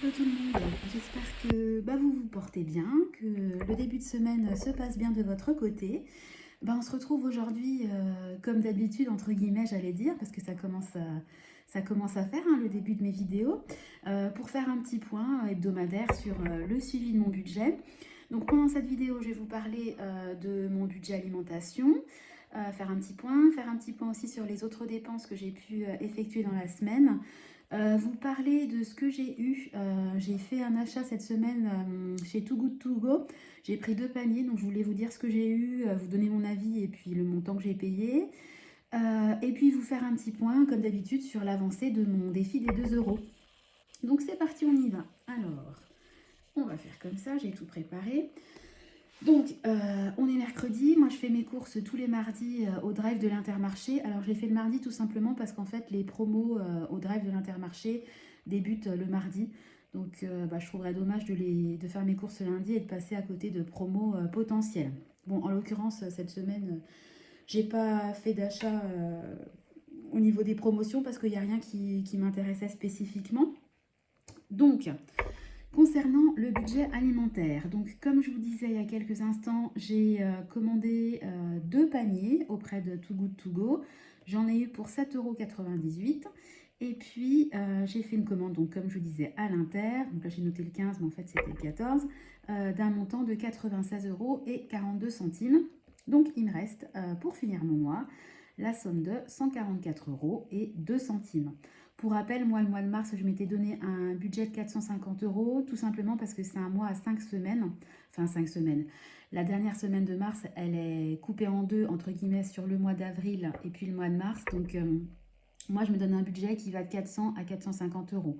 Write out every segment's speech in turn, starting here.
Hello tout le monde, j'espère que vous vous portez bien, que le début de semaine se passe bien de votre côté. On se retrouve aujourd'hui, comme d'habitude, entre guillemets, j'allais dire, parce que ça commence à faire hein, le début de mes vidéos, pour faire un petit point hebdomadaire sur le suivi de mon budget. Donc pendant cette vidéo, je vais vous parler de mon budget alimentation, faire un petit point aussi sur les autres dépenses que j'ai pu effectuer dans la semaine. Vous parlez de ce que j'ai eu. J'ai fait un achat cette semaine chez Too Good To Go. J'ai pris 2 paniers, donc je voulais vous dire ce que j'ai eu, vous donner mon avis et puis le montant que j'ai payé. Et puis vous faire un petit point, comme d'habitude, sur l'avancée de mon défi des 2 euros. Donc c'est parti, on y va. Alors, on va faire comme ça, j'ai tout préparé. Donc, on est mercredi. Moi, je fais mes courses tous les mardis au drive de l'Intermarché. Alors, je les fais le mardi tout simplement parce qu'en fait, les promos au drive de l'Intermarché débutent le mardi. Donc, je trouverais dommage de faire mes courses lundi et de passer à côté de promos potentiels. Bon, en l'occurrence, cette semaine, j'ai pas fait d'achat au niveau des promotions parce qu'il n'y a rien qui m'intéressait spécifiquement. Donc, concernant le budget alimentaire, donc comme je vous disais il y a quelques instants, j'ai commandé 2 paniers auprès de Too Good To Go. J'en ai eu pour 7,98 €. Et puis j'ai fait une commande, donc comme je vous disais, à l'Inter. Donc là j'ai noté le 15, mais en fait c'était le 14, d'un montant de 96,42 €. Donc il me reste, pour finir mon mois, la somme de 144,02 €. Pour rappel, moi, le mois de mars, je m'étais donné un budget de 450 €, tout simplement parce que c'est un mois à 5 semaines. Enfin, 5 semaines. La dernière semaine de mars, elle est coupée en deux, entre guillemets, sur le mois d'avril et puis le mois de mars. Donc, moi, je me donne un budget qui va de 400 à 450 €.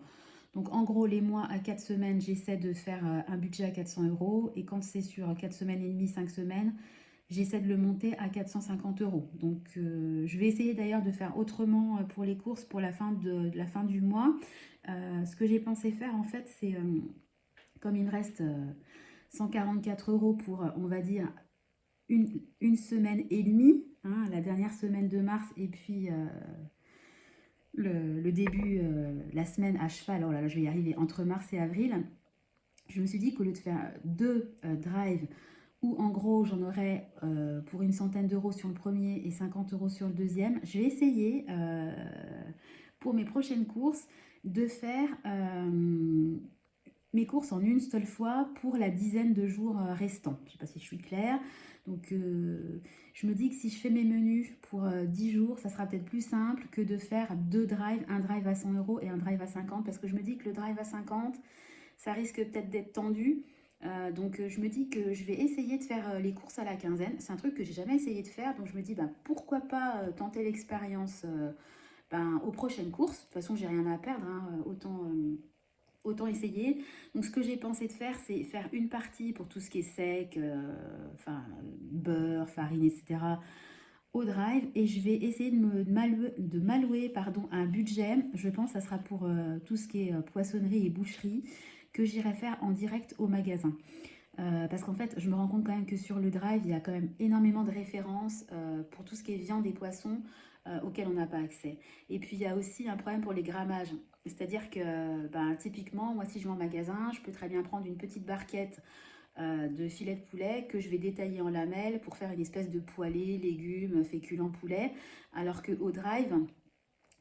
Donc, en gros, les mois à 4 semaines, j'essaie de faire un budget à 400 €. Et quand c'est sur 4 semaines et demie, 5 semaines, j'essaie de le monter à 450 €. Donc, je vais essayer d'ailleurs de faire autrement pour les courses pour la fin du mois. Ce que j'ai pensé faire, en fait, c'est, comme il me reste 144 € pour, on va dire, une semaine et demie, hein, la dernière semaine de mars, et puis le début, la semaine à cheval, oh là là, je vais y arriver, entre mars et avril, je me suis dit qu'au lieu de faire 2 drives, où en gros j'en aurais pour une centaine d'euros sur le premier et 50 € sur le deuxième. Je vais essayer pour mes prochaines courses de faire mes courses en une seule fois pour la dizaine de jours restants. Je ne sais pas si je suis claire. Donc je me dis que si je fais mes menus pour 10 jours, ça sera peut-être plus simple que de faire 2 drives, un drive à 100 € et un drive à 50, parce que je me dis que le drive à 50, ça risque peut-être d'être tendu. Donc je me dis que je vais essayer de faire les courses à la quinzaine. C'est un truc que j'ai jamais essayé de faire, donc je me dis pourquoi pas tenter l'expérience aux prochaines courses. De toute façon, j'ai rien à perdre, hein, autant essayer. Donc ce que j'ai pensé de faire, c'est faire une partie pour tout ce qui est sec, beurre, farine, etc. au drive, et je vais essayer de m'allouer un budget. Je pense que ça sera pour tout ce qui est poissonnerie et boucherie, que j'irai faire en direct au magasin. Parce qu'en fait, je me rends compte quand même que sur le drive, il y a quand même énormément de références pour tout ce qui est viande et poisson auxquels on n'a pas accès. Et puis, il y a aussi un problème pour les grammages. C'est-à-dire que, typiquement, moi, si je vais en magasin, je peux très bien prendre une petite barquette de filet de poulet que je vais détailler en lamelles pour faire une espèce de poêlée, légumes, féculents, poulet. Alors qu'au drive,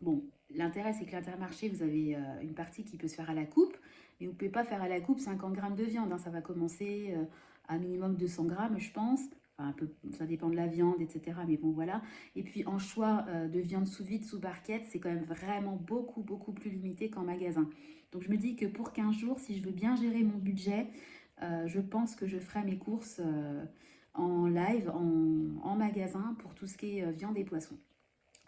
bon, l'intérêt, c'est que l'Intermarché, vous avez une partie qui peut se faire à la coupe, mais vous ne pouvez pas faire à la coupe 50 grammes de viande, hein. Ça va commencer à minimum 200 grammes, je pense. Enfin, un peu, ça dépend de la viande, etc. Mais bon, voilà. Et puis, en choix de viande sous vide, sous barquette, c'est quand même vraiment beaucoup, beaucoup plus limité qu'en magasin. Donc, je me dis que pour 15 jours, si je veux bien gérer mon budget, je pense que je ferai mes courses en live, en magasin, pour tout ce qui est viande et poisson.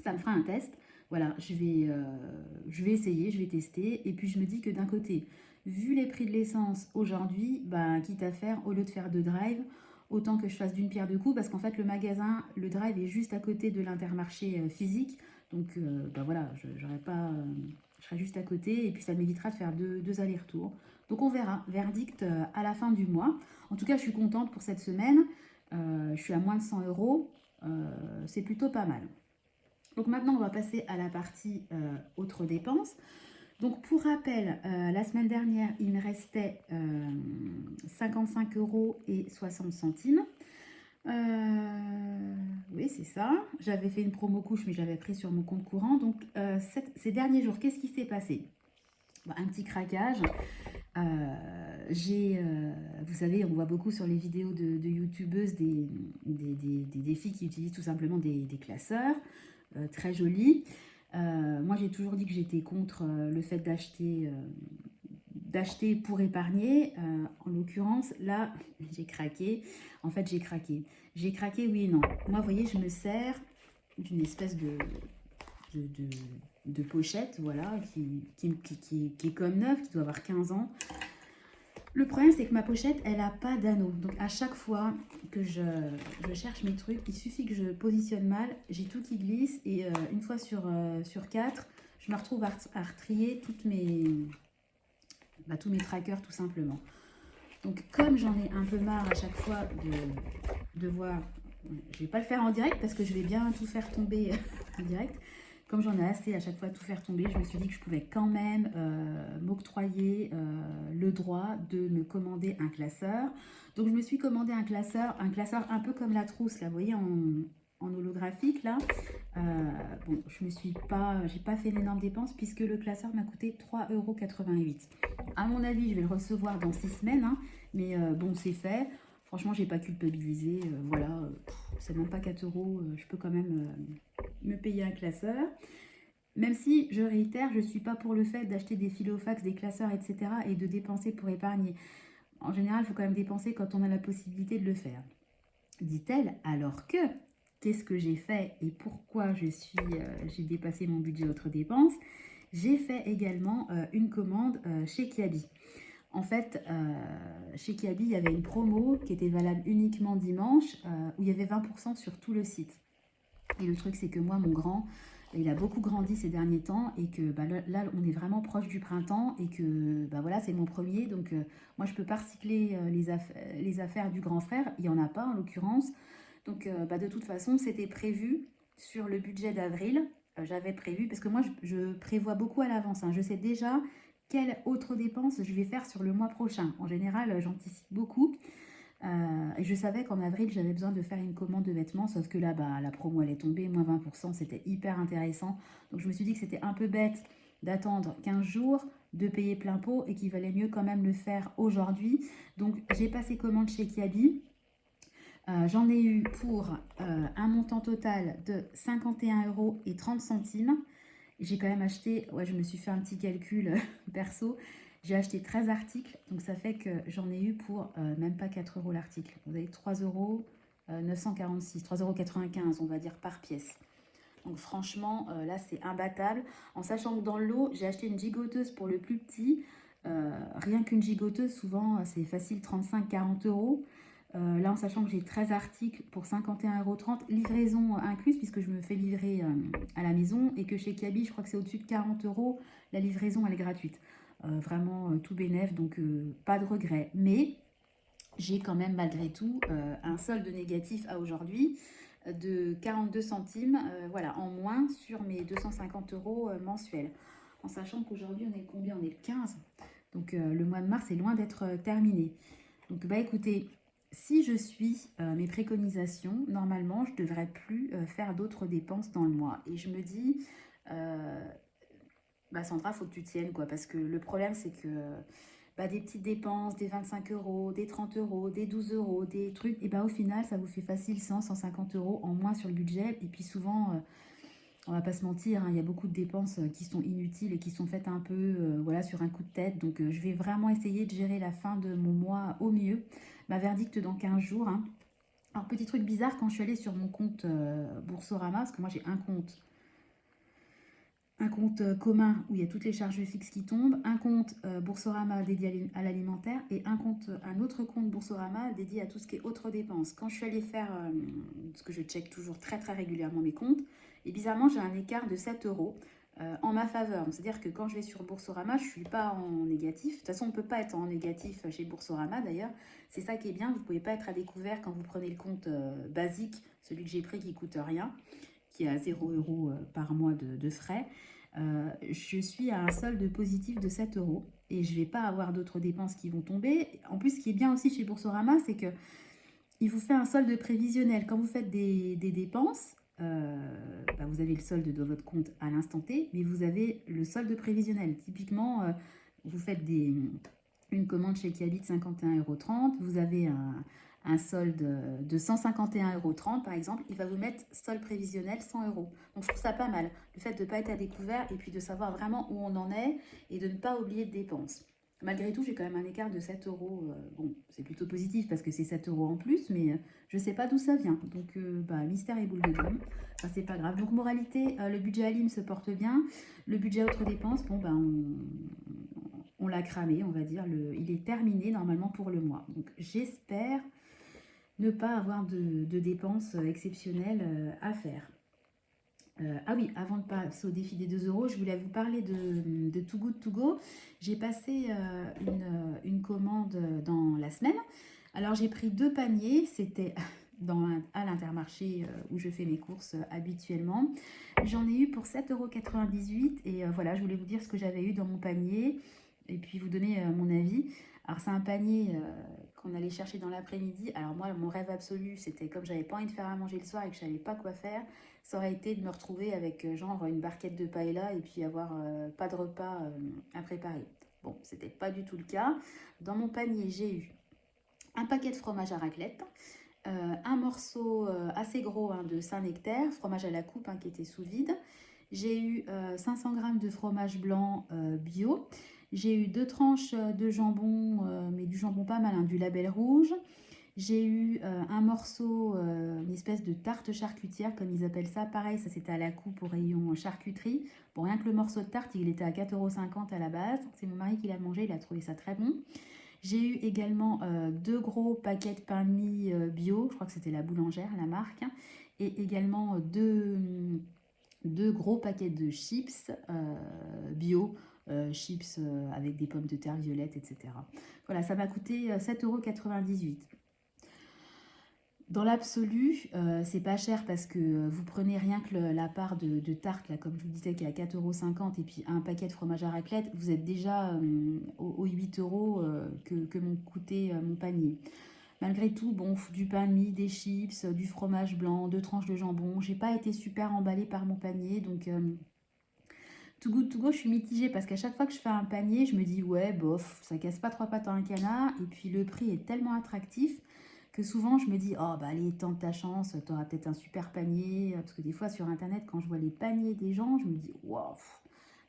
Ça me fera un test. Voilà, je vais essayer, je vais tester. Et puis je me dis que d'un côté, vu les prix de l'essence aujourd'hui, quitte à faire, au lieu de faire 2 drives, autant que je fasse d'une pierre deux coups, parce qu'en fait le magasin, le drive est juste à côté de l'Intermarché physique. Donc voilà, je serai juste à côté, et puis ça m'évitera de faire deux allers-retours. Donc on verra, verdict à la fin du mois. En tout cas, je suis contente pour cette semaine. Je suis à moins de 100 €. C'est plutôt pas mal. Donc maintenant, on va passer à la partie autres dépenses. Donc pour rappel, la semaine dernière, il me restait 55,60 €. Oui, c'est ça. J'avais fait une promo couche, mais j'avais pris sur mon compte courant. Donc ces derniers jours, qu'est-ce qui s'est passé? Bon, un petit craquage. Vous savez, on voit beaucoup sur les vidéos de youtubeuses des filles qui utilisent tout simplement des classeurs très jolis. Moi, j'ai toujours dit que j'étais contre le fait d'acheter pour épargner. En l'occurrence, là, j'ai craqué. En fait, j'ai craqué. J'ai craqué, oui et non. Moi, vous voyez, je me sers d'une espèce de, de, de pochette, voilà, qui est comme neuve, qui doit avoir 15 ans. Le problème, c'est que ma pochette, elle n'a pas d'anneau. Donc, à chaque fois que je cherche mes trucs, il suffit que je positionne mal, j'ai tout qui glisse. Et une fois sur 4, je me retrouve à retrier tous mes trackers, tout simplement. Donc, comme j'en ai un peu marre à chaque fois de voir... Je vais pas le faire en direct parce que je vais bien tout faire tomber en direct. Comme j'en ai assez à chaque fois de tout faire tomber, je me suis dit que je pouvais quand même m'octroyer le droit de me commander un classeur. Donc je me suis commandé un classeur un peu comme la trousse, là, vous voyez, en holographique, là. Bon, j'ai pas fait d'énormes dépenses puisque le classeur m'a coûté 3,88 €. À mon avis, je vais le recevoir dans 6 semaines, hein, mais bon, c'est fait. Franchement, j'ai pas culpabilisé. Voilà, c'est même pas 4 €. Je peux quand même me payer un classeur. Même si, je réitère, je ne suis pas pour le fait d'acheter des filofax, des classeurs, etc. et de dépenser pour épargner. En général, il faut quand même dépenser quand on a la possibilité de le faire. Dit-elle, alors que, qu'est-ce que j'ai fait et pourquoi j'ai dépassé mon budget autres dépenses? J'ai fait également une commande chez Kiabi. En fait, chez Kiabi, il y avait une promo qui était valable uniquement dimanche, où il y avait 20% sur tout le site. Et le truc, c'est que moi, mon grand, il a beaucoup grandi ces derniers temps et que bah, là, on est vraiment proche du printemps et que bah, voilà, c'est mon premier. Donc, moi, je ne peux pas recycler les affaires du grand frère. Il n'y en a pas, en l'occurrence. Donc, bah, de toute façon, c'était prévu sur le budget d'avril. J'avais prévu, parce que moi, je prévois beaucoup à l'avance, hein. Je sais déjà quelle autre dépense je vais faire sur le mois prochain. En général, j'anticipe beaucoup. Et je savais qu'en avril, j'avais besoin de faire une commande de vêtements, sauf que là, bah, la promo, elle est tombée, moins 20%, c'était hyper intéressant. Donc je me suis dit que c'était un peu bête d'attendre 15 jours, de payer plein pot, et qu'il valait mieux quand même le faire aujourd'hui. Donc j'ai passé commande chez Kiabi. J'en ai eu pour un montant total de 51,30 €. J'ai quand même acheté, ouais, je me suis fait un petit calcul perso. J'ai acheté 13 articles, donc ça fait que j'en ai eu pour même pas 4 € l'article. Vous avez 3,946 €, 3,95 €, on va dire, par pièce. Donc franchement, là, c'est imbattable. En sachant que dans le lot, j'ai acheté une gigoteuse pour le plus petit. Rien qu'une gigoteuse, souvent, c'est facile 35-40 €. Là, en sachant que j'ai 13 articles pour 51,30 €, livraison incluse, puisque je me fais livrer à la maison, et que chez Kiabi, je crois que c'est au-dessus de 40 €, la livraison, elle est gratuite. Vraiment tout bénef, donc pas de regret. Mais j'ai quand même, malgré tout, un solde négatif à aujourd'hui de 42 centimes voilà, en moins sur mes 250 € mensuels. En sachant qu'aujourd'hui, on est combien? On est le 15. Donc le mois de mars est loin d'être terminé. Donc bah écoutez, si je suis mes préconisations, normalement, je ne devrais plus faire d'autres dépenses dans le mois. Et je me dis, bah Sandra, faut que tu tiennes, quoi. Parce que le problème, c'est que bah, des petites dépenses, des 25 €, des 30 €, des 12 €, des trucs, et bah au final, ça vous fait facile 100-150 € en moins sur le budget. Et puis souvent, on va pas se mentir, hein, il y a beaucoup de dépenses qui sont inutiles et qui sont faites un peu voilà, sur un coup de tête. Donc je vais vraiment essayer de gérer la fin de mon mois au mieux. Ma verdict dans 15 jours. Hein. Alors petit truc bizarre, quand je suis allée sur mon compte Boursorama, parce que moi j'ai un compte commun où il y a toutes les charges fixes qui tombent, un compte Boursorama dédié à l'alimentaire et un autre compte Boursorama dédié à tout ce qui est autres dépenses. Quand je suis allée faire, parce que je check toujours très très régulièrement mes comptes, et bizarrement j'ai un écart de 7 € en ma faveur. C'est-à-dire que quand je vais sur Boursorama, je ne suis pas en négatif. De toute façon, on ne peut pas être en négatif chez Boursorama d'ailleurs. C'est ça qui est bien, vous ne pouvez pas être à découvert quand vous prenez le compte basique, celui que j'ai pris qui ne coûte rien, qui est à 0 € par mois de frais. Je suis à un solde positif de 7 euros et je ne vais pas avoir d'autres dépenses qui vont tomber. En plus, ce qui est bien aussi chez Boursorama, c'est que il vous fait un solde prévisionnel. Quand vous faites des dépenses, bah, vous avez le solde de votre compte à l'instant T, mais vous avez le solde prévisionnel. Typiquement, vous faites une commande chez Kiabi de 51,30 €, vous avez un solde de 151,30 € par exemple, il va vous mettre solde prévisionnel 100 euros. Donc je trouve ça pas mal, le fait de ne pas être à découvert et puis de savoir vraiment où on en est et de ne pas oublier de dépenses. Malgré tout, j'ai quand même un écart de 7 euros. Bon, c'est plutôt positif parce que c'est 7 euros en plus, mais je ne sais pas d'où ça vient. Donc, bah, mystère et boule de gomme. Enfin, c'est pas grave. Donc, moralité, le budget Alim se porte bien. Le budget autres dépenses, bon, bah, on l'a cramé, on va dire. Il est terminé normalement pour le mois. Donc, j'espère ne pas avoir de dépenses exceptionnelles à faire. Ah oui, avant de passer au défi des 2 euros, je voulais vous parler de Too Good To Go. J'ai passé une commande dans la semaine. Alors j'ai pris 2 paniers, c'était à l'Intermarché où je fais mes courses habituellement. J'en ai eu pour 7,98 € et voilà, je voulais vous dire ce que j'avais eu dans mon panier et puis vous donner mon avis. Alors c'est un panier qu'on allait chercher dans l'après-midi. Alors moi, mon rêve absolu, c'était comme j'avais pas envie de faire à manger le soir et que je savais pas quoi faire, ça aurait été de me retrouver avec genre une barquette de paella et puis avoir pas de repas à préparer. Bon, c'était pas du tout le cas. Dans mon panier, j'ai eu un paquet de fromage à raclette, un morceau assez gros de Saint-Nectaire, fromage à la coupe qui était sous vide. J'ai eu 500 g de fromage blanc bio. J'ai eu 2 tranches de jambon, mais du jambon pas mal, du Label Rouge. J'ai eu un morceau, une espèce de tarte charcutière, comme ils appellent ça. Pareil, ça c'était à la coupe au rayon charcuterie. Bon, rien que le morceau de tarte, il était à 4,50 € à la base. C'est mon mari qui l'a mangé, il a trouvé ça très bon. J'ai eu également 2 gros paquets de pain de mie bio. Je crois que c'était la boulangère, la marque. Et également deux gros paquets de chips bio. Chips avec des pommes de terre violettes, etc. Voilà, ça m'a coûté 7,98 €. Dans l'absolu, c'est pas cher parce que vous prenez rien que la part de tarte, là, comme je vous disais, qui est à 4,50 € et puis un paquet de fromage à raclette, vous êtes déjà aux 8 € que m'ont coûté mon panier. Malgré tout, bon, du pain de mie, des chips, du fromage blanc, 2 tranches de jambon. J'ai pas été super emballée par mon panier, donc Too Good To Go, je suis mitigée parce qu'à chaque fois que je fais un panier, je me dis ouais, bof, ça casse pas 3 pattes à un canard. Et puis le prix est tellement attractif que souvent je me dis oh bah allez, tente ta chance, t'auras peut-être un super panier. Parce que des fois sur internet, quand je vois les paniers des gens, je me dis waouh,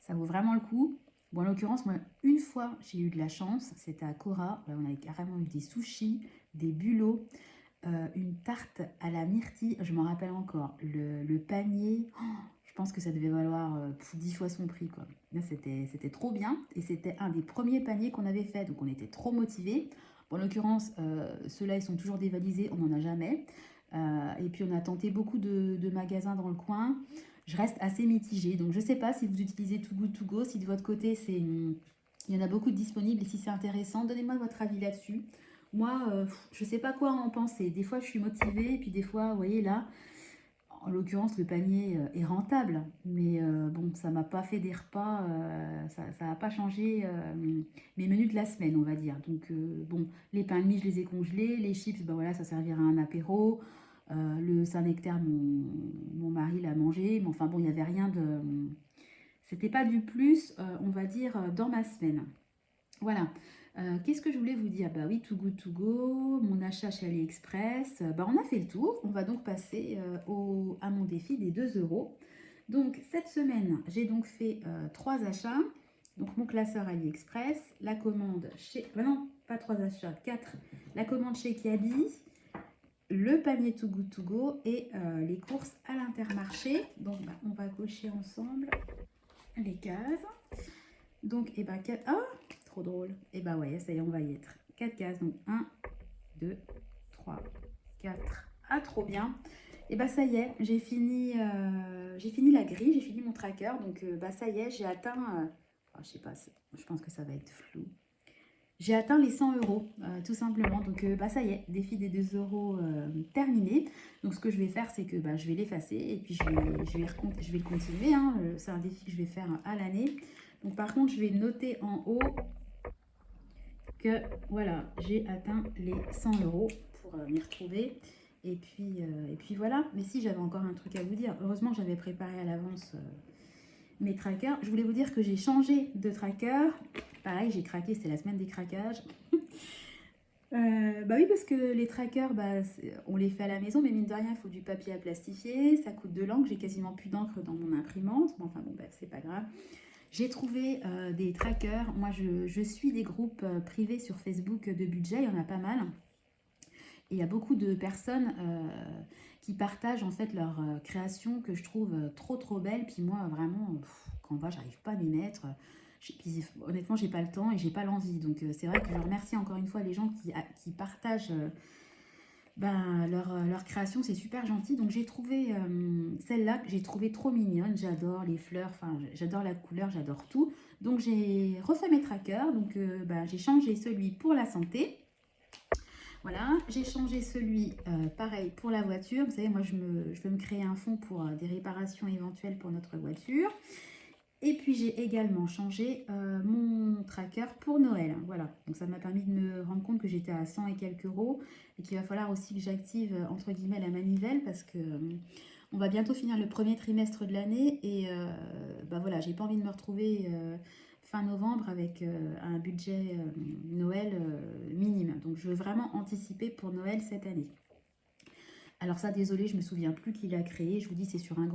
ça vaut vraiment le coup. Bon, en l'occurrence, moi, une fois j'ai eu de la chance, c'était à Cora. Là, on avait carrément eu des sushis, des bulots, une tarte à la myrtille, je m'en rappelle encore. Le panier, oh, je pense que ça devait valoir 10 fois son prix, quoi. Là, c'était trop bien et c'était un des premiers paniers qu'on avait fait, donc on était trop motivés. Bon, en l'occurrence, ceux-là, ils sont toujours dévalisés, on n'en a jamais. Et puis, on a tenté beaucoup de magasins dans le coin. Je reste assez mitigée, donc je ne sais pas si vous utilisez Too Good To Go, si de votre côté, il y en a beaucoup de disponibles et si c'est intéressant, donnez-moi votre avis là-dessus. Moi, je ne sais pas quoi en penser. Des fois, je suis motivée et puis des fois, vous voyez là, en l'occurrence, le panier est rentable, mais bon, ça m'a pas fait des repas, ça n'a pas changé mes menus de la semaine, on va dire. Donc bon, les pains de mie, je les ai congelés, les chips, ben voilà, ça servira à un apéro. Le Saint-Nectaire, mon mari l'a mangé, mais enfin bon, il n'y avait rien de... C'était pas du plus, on va dire, dans ma semaine. Voilà. Qu'est-ce que je voulais vous dire? Bah oui, Too Good To Go, mon achat chez AliExpress. Bah on a fait le tour. On va donc passer à mon défi des 2 euros. Donc cette semaine, j'ai donc fait 3 achats. Donc mon classeur AliExpress, la commande chez... non, pas 3 achats, 4. La commande chez Kiabi, le panier Too Good To Go et les courses à l'Intermarché. Donc bah, on va cocher ensemble les cases. Donc, et ben, 4... Ah, trop drôle. Et bah ouais, ça y est, on va y être. 4 cases, donc 1, 2, 3, 4. Ah, trop bien. Et bah ça y est, j'ai fini la grille, j'ai fini mon tracker. Donc, bah ça y est, j'ai atteint... je sais pas, je pense que ça va être flou. J'ai atteint les 100 euros, tout simplement. Donc, bah, ça y est, défi des 2 euros terminé. Donc, ce que je vais faire, c'est que bah, je vais l'effacer et puis je vais le continuer, hein. C'est un défi que je vais faire à l'année. Donc, par contre, je vais noter en haut que voilà, j'ai atteint les 100 euros pour m'y retrouver. Et puis voilà. Mais si, j'avais encore un truc à vous dire. Heureusement, j'avais préparé à l'avance mes trackers. Je voulais vous dire que j'ai changé de tracker. Pareil, j'ai craqué, c'était la semaine des craquages. Bah oui, parce que les trackers, bah, on les fait à la maison, mais mine de rien, il faut du papier à plastifier, ça coûte de l'encre, j'ai quasiment plus d'encre dans mon imprimante, mais enfin bon, bref, c'est pas grave. J'ai trouvé des trackers, moi je suis des groupes privés sur Facebook de budget, il y en a pas mal, et il y a beaucoup de personnes qui partagent en fait leurs créations que je trouve trop belles, puis moi vraiment, quand on va, j'arrive pas à m'y mettre. Puis, honnêtement, j'ai pas le temps et j'ai pas l'envie. Donc, c'est vrai que je remercie encore une fois les gens qui partagent ben, leur création. C'est super gentil. Donc, j'ai trouvé celle-là que j'ai trouvée trop mignonne. J'adore les fleurs, enfin, j'adore la couleur, j'adore tout. Donc, j'ai refait mes trackers. Donc, ben, j'ai changé celui pour la santé. Voilà, j'ai changé celui, pareil, pour la voiture. Vous savez, moi, je veux me créer un fonds pour des réparations éventuelles pour notre voiture. Et puis j'ai également changé mon tracker pour Noël. Voilà, donc ça m'a permis de me rendre compte que j'étais à 100 et quelques euros et qu'il va falloir aussi que j'active entre guillemets la manivelle parce que on va bientôt finir le premier trimestre de l'année et bah voilà, j'ai pas envie de me retrouver fin novembre avec un budget Noël minime. Donc je veux vraiment anticiper pour Noël cette année. Alors ça, désolé, je me souviens plus qui l'a créé. Je vous dis, c'est sur un gros